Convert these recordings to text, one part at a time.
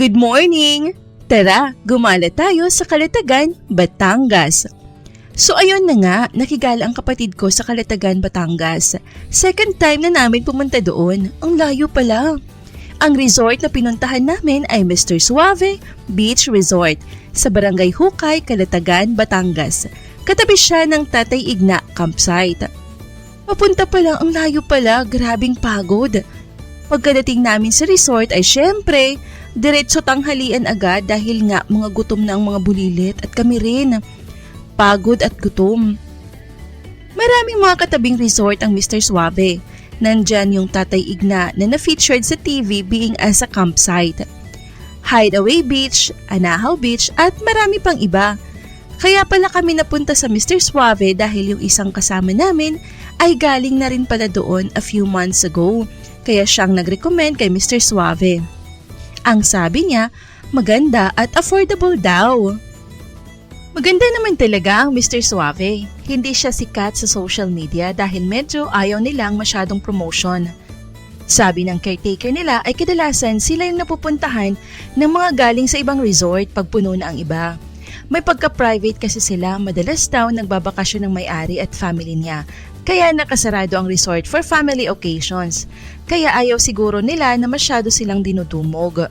Good morning! Tara, gumala tayo sa Calatagan, Batangas. So ayun na nga, nakigala ang kapatid ko sa Calatagan, Batangas. Second time na namin pumunta doon, ang layo pala. Ang resort na pinuntahan namin ay Mr. Suave Beach Resort sa Barangay Hukay, Calatagan, Batangas. Katabi siya ng Tatay Igna campsite. Papunta pa lang, ang layo pala, grabing pagod. Pagkadating namin sa resort ay syempre, diretso tanghalian agad dahil nga mga gutom na ang mga bulilit at kami rin. Pagod at gutom. Maraming mga katabing resort ang Mr. Suave. Nandyan yung Tatay Igna na na-featured sa TV being as a campsite. Hideaway Beach, Anahaw Beach at marami pang iba. Kaya pala kami napunta sa Mr. Suave dahil yung isang kasama namin ay galing na rin pala doon a few months ago. Kaya siyang nag-recommend kay Mr. Suave. Ang sabi niya, maganda at affordable daw. Maganda naman talaga ang Mr. Suave. Hindi siya sikat sa social media dahil medyo ayaw nilang masyadong promotion. Sabi ng caretaker nila ay kadalasan sila yung napupuntahan ng mga galing sa ibang resort pag puno na ang iba. May pagka-private kasi sila, madalas daw nagbabakasyon ng may-ari at family niya. Kaya nakasarado ang resort for family occasions. Kaya ayaw siguro nila na masyado silang dinudumog.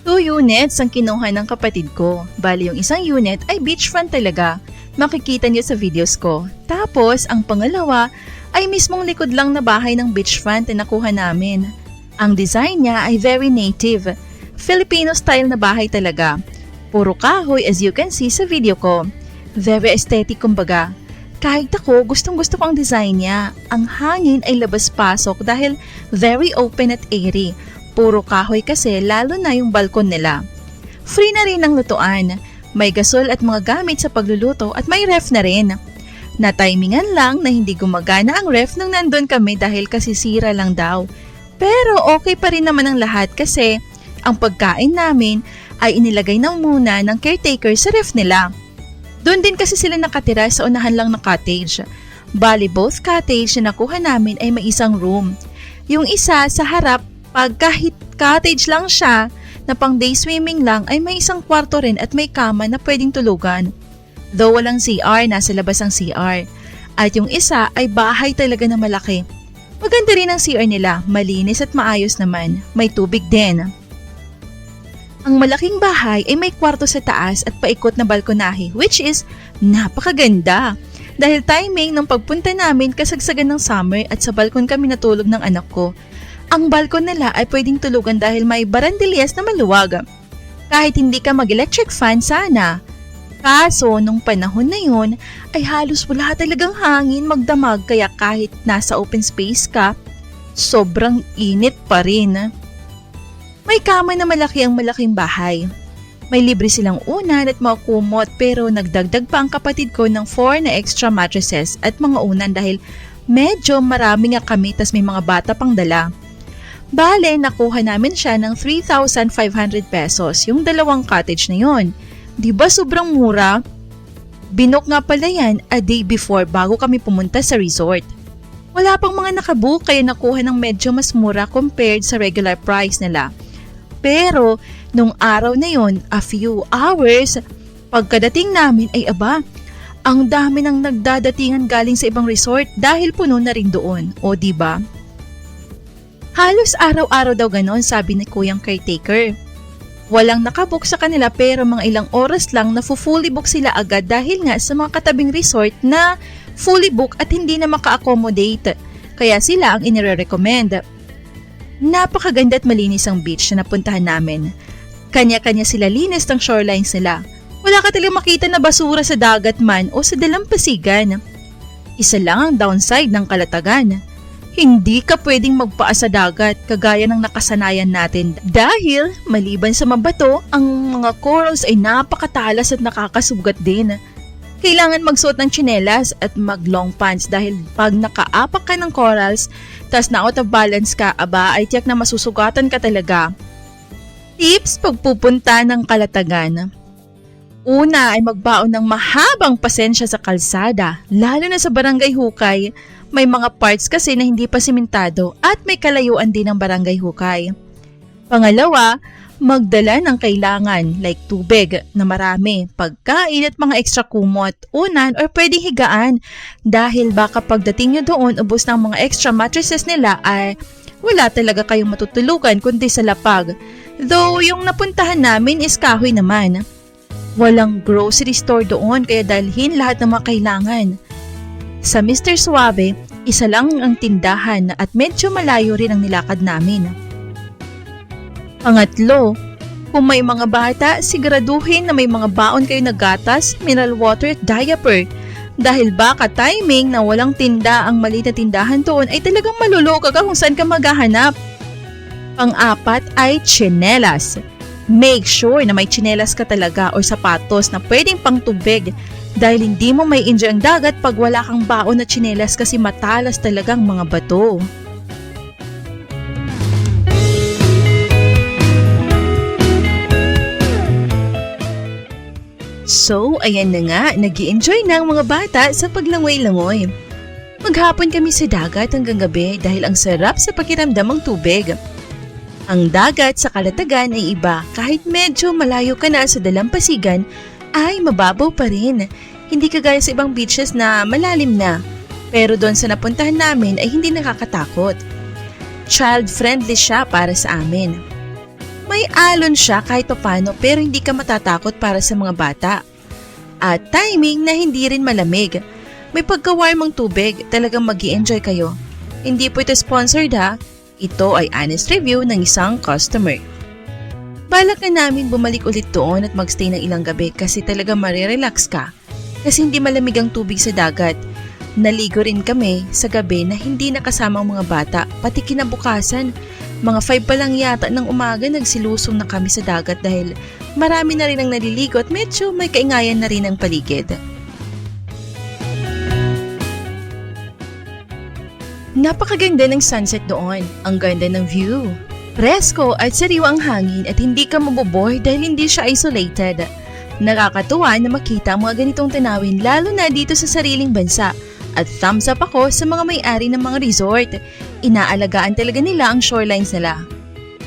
Two units ang kinuha ng kapatid ko. Bali yung isang unit ay beachfront talaga. Makikita niyo sa videos ko. Tapos ang pangalawa ay mismong likod lang na bahay ng beachfront na nakuha namin. Ang design niya ay very native. Filipino style na bahay talaga. Puro kahoy as you can see sa video ko. Very aesthetic kumbaga. Kahit ako, gustong-gusto ko ang design niya. Ang hangin ay labas-pasok dahil very open at airy. Puro kahoy kasi lalo na yung balkon nila. Free na rin ang lutuan. May gasol at mga gamit sa pagluluto at may ref na rin. Na-timingan lang na hindi gumagana ang ref nung nandun kami dahil kasisira lang daw. Pero okay pa rin naman ang lahat kasi ang pagkain namin ay inilagay na muna ng caretaker sa ref nila. Doon din kasi sila nakatira sa unahan lang na cottage. Bali both cottage na nakuha namin ay may isang room. Yung isa sa harap, pag kahit cottage lang siya na pang day swimming lang ay may isang kwarto rin at may kama na pwedeng tulugan. Though walang CR, nasa labas ang CR. At yung isa ay bahay talaga na malaki. Maganda rin ang CR nila, malinis at maayos naman. May tubig din. Ang malaking bahay ay may kwarto sa taas at paikot na balkonahe which is napakaganda. Dahil timing ng pagpunta namin kasagsagan ng summer at sa balkon kami natulog ng anak ko. Ang balkon nila ay pwedeng tulugan dahil may barandilias na maluwag. Kahit hindi ka mag-electric fan sana. Kaso nung panahon na yun ay halos wala talagang hangin magdamag kaya kahit nasa open space ka, sobrang init pa rin. May kama na malaki ang malaking bahay. May libre silang unan at mga kumot pero nagdagdag pa ang kapatid ko ng 4 na extra mattresses at mga unan dahil medyo marami nga kami tas may mga bata pang dala. Bale, nakuha namin siya ng 3,500 pesos yung dalawang cottage na yon. Diba sobrang mura? Binook nga pala yan a day before bago kami pumunta sa resort. Wala pang mga nakabook kaya nakuha ng medyo mas mura compared sa regular price nila. Pero, nung araw na yon, a few hours, pagkadating namin ay aba, ang dami nang nagdadatingan galing sa ibang resort dahil puno na rin doon, o diba? Halos araw-araw daw ganon, sabi ni kuyang caretaker. Walang nakabook sa kanila pero mga ilang oras lang na fully book sila agad dahil nga sa mga katabing resort na fully book at hindi na maka-accommodate. Kaya sila ang inire-recommend. Napakaganda at malinis ang beach na napuntahan namin. Kanya-kanya sila linis ng shorelines nila. Wala ka talagang makita na basura sa dagat man o sa dalampasigan. Isa lang ang downside ng Calatagan. Hindi ka pwedeng magpaa sa dagat kagaya ng nakasanayan natin dahil maliban sa mabato, ang mga corals ay napakatalas at nakakasugat din. Kailangan magsuot ng tsinelas at mag long pants dahil pag nakaapak ka ng corals tas na out of balance ka, aba ay tiyak na masusugatan ka talaga. Tips pagpupunta ng Calatagan. Una ay magbaon ng mahabang pasensya sa kalsada, lalo na sa Barangay Hukay. May mga parts kasi na hindi pa simentado at may kalayuan din ng Barangay Hukay. Pangalawa, magdala ng kailangan like tubig na marami, pagkain at mga extra kumot, unan or pwedeng higaan dahil baka pagdating nyo doon ubos ng mga extra mattresses nila ay wala talaga kayong matutulugan kundi sa lapag. Though yung napuntahan namin is kahoy naman. Walang grocery store doon kaya dalhin lahat ng mga kailangan. Sa Mr. Suave, isa lang ang tindahan at medyo malayo rin ang nilakad namin. Pangatlo, kung may mga bata, siguraduhin na may mga baon kayo na gatas, mineral water at diaper. Dahil baka timing na walang tinda ang maliit na tindahan doon ay talagang maluluka ka kung saan ka maghahanap. Pang-apat ay tsinelas. Make sure na may tsinelas ka talaga o sapatos na pwedeng pang tubig dahil hindi mo may enjoy ang dagat pag wala kang baon na tsinelas kasi matalas talagang mga bato. So, ayan na nga, nag-i-enjoy na ang mga bata sa paglangoy-langoy. Maghapon kami sa dagat hanggang gabi dahil ang sarap sa pakiramdam ng tubig. Ang dagat sa Kalatagan ay iba, kahit medyo malayo ka na sa dalampasigan ay mababaw pa rin. Hindi kagaya sa ibang beaches na malalim na, pero doon sa napuntahan namin ay hindi nakakatakot. Child-friendly siya para sa amin. May alon siya kahit papano pero hindi ka matatakot para sa mga bata. At timing na hindi rin malamig. May pagka-warm ang tubig, talagang mag-i-enjoy kayo. Hindi po ito sponsored ha. Ito ay honest review ng isang customer. Balak na namin bumalik ulit doon at magstay ng ilang gabi kasi talaga marirelax ka. Kasi hindi malamig ang tubig sa dagat. Naligo rin kami sa gabi na hindi nakasama ang mga bata, pati kinabukasan. Mga 5 pa lang yata ng umaga nagsilusong na kami sa dagat dahil marami na rin ang naliligo at medyo may kaingayan na rin ang paligid. Napakaganda ng sunset doon. Ang ganda ng view. Presko at sariwa ang hangin at hindi ka maboboard dahil hindi siya isolated. Nakakatuwa na makita ang mga ganitong tanawin lalo na dito sa sariling bansa. At thumbs up ako sa mga may-ari ng mga resort. Inaalagaan talaga nila ang shorelines nila.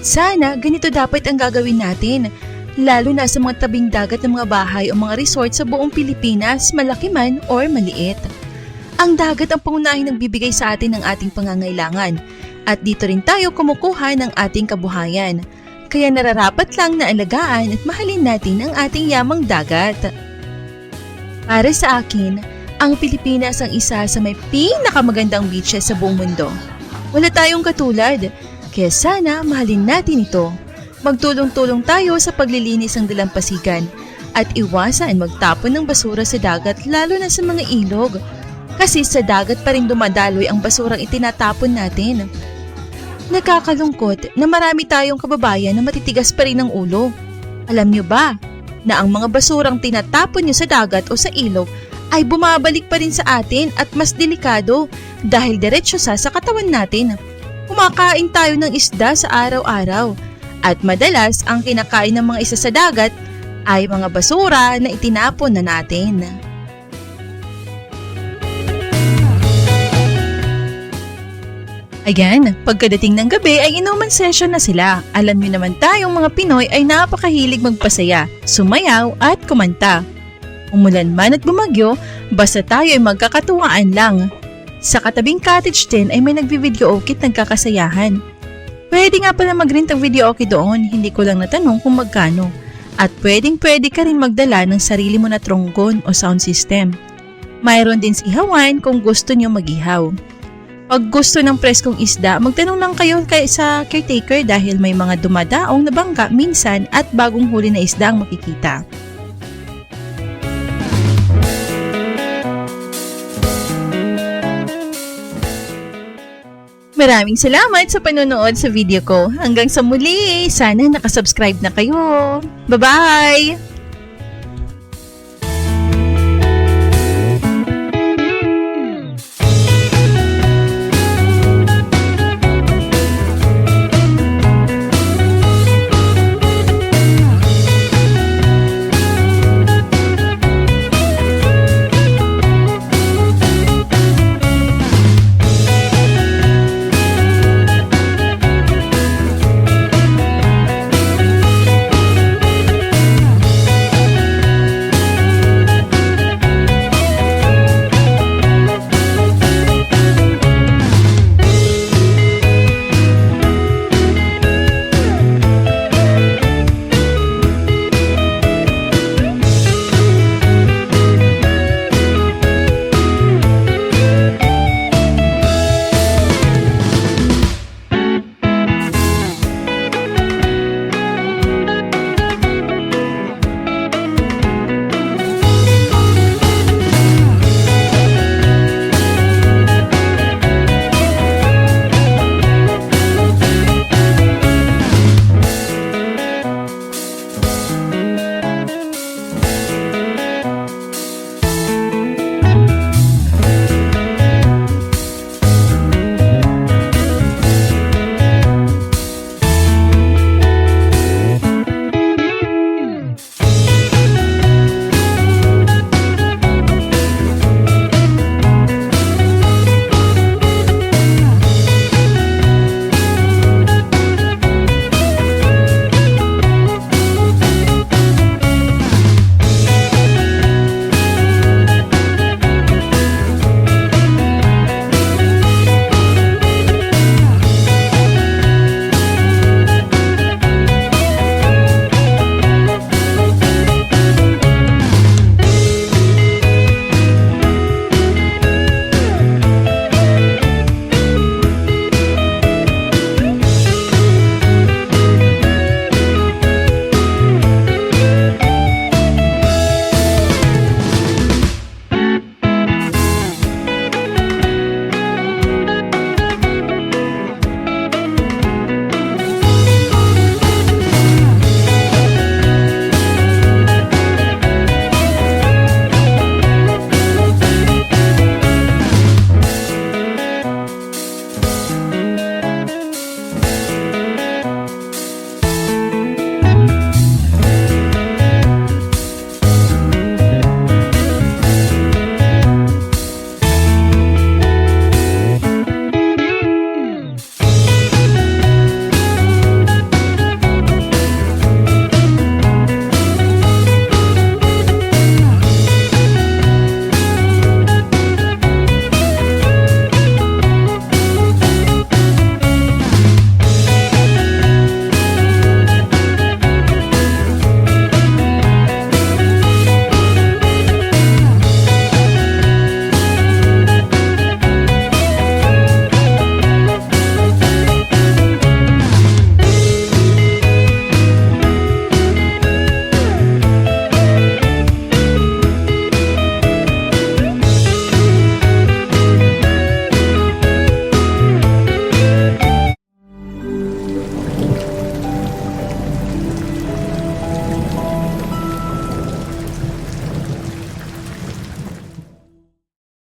Sana ganito dapat ang gagawin natin. Lalo na sa mga tabing dagat ng mga bahay o mga resort sa buong Pilipinas, malaki man or maliit. Ang dagat ang pangunahing nagbibigay sa atin ng ating pangangailangan at dito rin tayo kumukuha ng ating kabuhayan. Kaya nararapat lang na alagaan at mahalin natin ang ating yamang dagat. Para sa akin, ang Pilipinas ang isa sa may pinakamagandang beaches sa buong mundo. Wala tayong katulad, kaya sana mahalin natin ito. Magtulong-tulong tayo sa paglilinis ng dalampasigan at iwasan magtapon ng basura sa dagat lalo na sa mga ilog. Kasi sa dagat pa rin dumadaloy ang basurang itinatapon natin. Nakakalungkot na marami tayong kababayan na matitigas pa rin ang ulo. Alam niyo ba na ang mga basurang tinatapon niyo sa dagat o sa ilog ay bumabalik pa rin sa atin at mas delikado dahil diretso sa katawan natin. Kumakain tayo ng isda sa araw-araw at madalas ang kinakain ng mga isa sa dagat ay mga basura na itinapon na natin. Ayan, pagkadating ng gabi ay inuman session na sila. Alam niyo naman tayong mga Pinoy ay napakahilig magpasaya, sumayaw at kumanta. Umulan man at bumagyo, basta tayo ay magkakatuwaan lang. Sa katabing cottage din ay may nagbi-videoke nagkakasayahan. Pwede nga pala mag-rent ang videoke doon, hindi ko lang natanong kung magkano. At pwede ka rin magdala ng sarili mo na tronggon o sound system. Mayroon din ihawan kung gusto niyo mag-ihaw. Pag gusto ng preskong isda, magtanong lang kayo sa caretaker dahil may mga dumadaong na bangka minsan at bagong huli na isda ang makikita. Maraming salamat sa panonood sa video ko. Hanggang sa muli, sana nakasubscribe na kayo. Bye-bye!